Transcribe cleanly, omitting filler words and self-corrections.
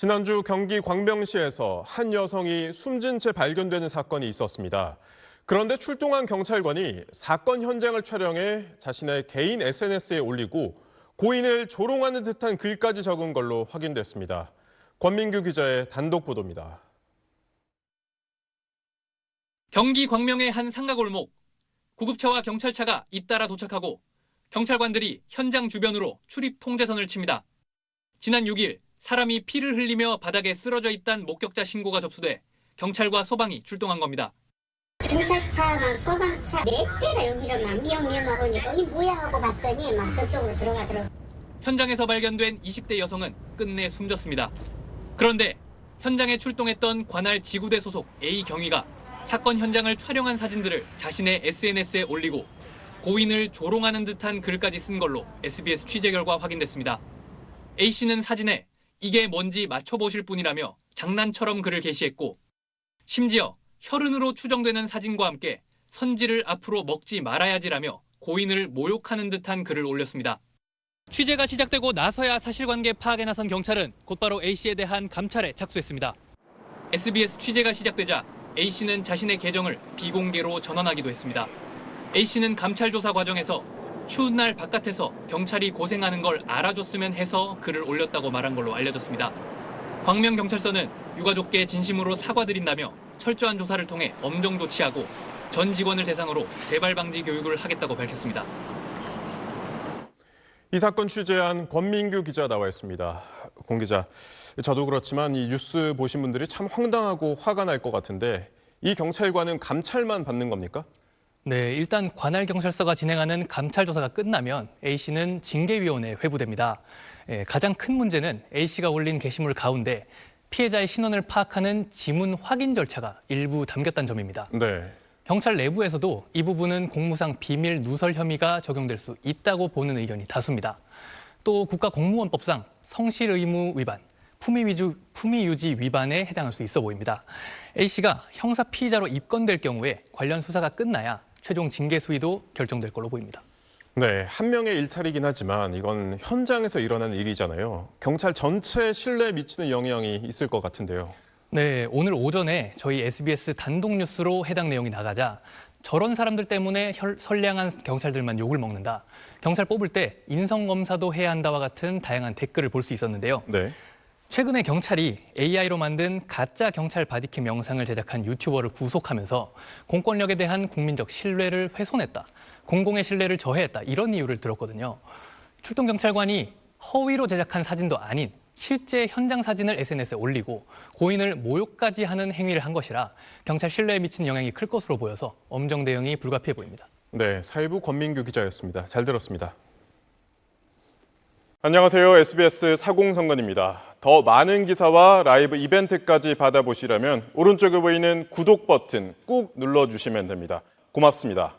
지난주 경기 광명시에서 한 여성이 숨진 채 발견되는 사건이 있었습니다. 그런데 출동한 경찰관이 사건 현장을 촬영해 자신의 개인 SNS에 올리고 고인을 조롱하는 듯한 글까지 적은 걸로 확인됐습니다. 권민규 기자의 단독 보도입니다. 경기 광명의 한 상가골목. 구급차와 경찰차가 잇따라 도착하고 경찰관들이 현장 주변으로 출입 통제선을 칩니다. 지난 6일 사람이 피를 흘리며 바닥에 쓰러져 있다는 목격자 신고가 접수돼 경찰과 소방이 출동한 겁니다. 경찰차나 소방차 몇 대가 여기를 막 미엄미엄하고 오니까 이게 뭐야 하고 봤더니 막 저쪽으로 들어가더라고요. 현장에서 발견된 20대 여성은 끝내 숨졌습니다. 그런데 현장에 출동했던 관할 지구대 소속 A 경위가 사건 현장을 촬영한 사진들을 자신의 SNS에 올리고 고인을 조롱하는 듯한 글까지 쓴 걸로 SBS 취재 결과 확인됐습니다. A씨는 사진에 이게 뭔지 맞춰보실 분이라며 장난처럼 글을 게시했고 심지어 혈흔으로 추정되는 사진과 함께 선지를 앞으로 먹지 말아야지라며 고인을 모욕하는 듯한 글을 올렸습니다. 취재가 시작되고 나서야 사실관계 파악에 나선 경찰은 곧바로 A씨에 대한 감찰에 착수했습니다. SBS 취재가 시작되자 A씨는 자신의 계정을 비공개로 전환하기도 했습니다. A씨는 감찰 조사 과정에서 추운 날 바깥에서 경찰이 고생하는 걸 알아줬으면 해서 글을 올렸다고 말한 걸로 알려졌습니다. 광명경찰서는 유가족께 진심으로 사과드린다며 철저한 조사를 통해 엄정 조치하고 전 직원을 대상으로 재발 방지 교육을 하겠다고 밝혔습니다. 이 사건 취재한 권민규 기자 나와 있습니다. 권 기자, 저도 그렇지만 이 뉴스 보신 분들이 참 황당하고 화가 날 것 같은데 이 경찰관은 감찰만 받는 겁니까? 네, 일단 관할 경찰서가 진행하는 감찰 조사가 끝나면 A씨는 징계위원회에 회부됩니다. 가장 큰 문제는 A씨가 올린 게시물 가운데 피해자의 신원을 파악하는 지문 확인 절차가 일부 담겼다는 점입니다. 네. 경찰 내부에서도 이 부분은 공무상 비밀 누설 혐의가 적용될 수 있다고 보는 의견이 다수입니다. 또 국가공무원법상 성실 의무 위반, 품위 유지 위반에 해당할 수 있어 보입니다. A씨가 형사 피의자로 입건될 경우에 관련 수사가 끝나야 최종 징계 수위도 결정될 걸로 보입니다. 네, 한 명의 일탈이긴 하지만 이건 현장에서 일어나는 일이잖아요. 경찰 전체 신뢰에 미치는 영향이 있을 것 같은데요. 네, 오늘 오전에 저희 SBS 단독 뉴스로 해당 내용이 나가자 저런 사람들 때문에 선량한 경찰들만 욕을 먹는다. 경찰 뽑을 때 인성검사도 해야 한다와 같은 다양한 댓글을 볼 수 있었는데요. 네. 최근에 경찰이 AI로 만든 가짜 경찰 바디캠 영상을 제작한 유튜버를 구속하면서 공권력에 대한 국민적 신뢰를 훼손했다. 공공의 신뢰를 저해했다. 이런 이유를 들었거든요. 출동 경찰관이 허위로 제작한 사진도 아닌 실제 현장 사진을 SNS에 올리고 고인을 모욕까지 하는 행위를 한 것이라 경찰 신뢰에 미치는 영향이 클 것으로 보여서 엄정 대응이 불가피해 보입니다. 네, 사회부 권민규 기자였습니다. 잘 들었습니다. 안녕하세요. SBS 사공성관입니다. 더 많은 기사와 라이브 이벤트까지 받아보시려면 오른쪽에 보이는 구독 버튼 꾹 눌러주시면 됩니다. 고맙습니다.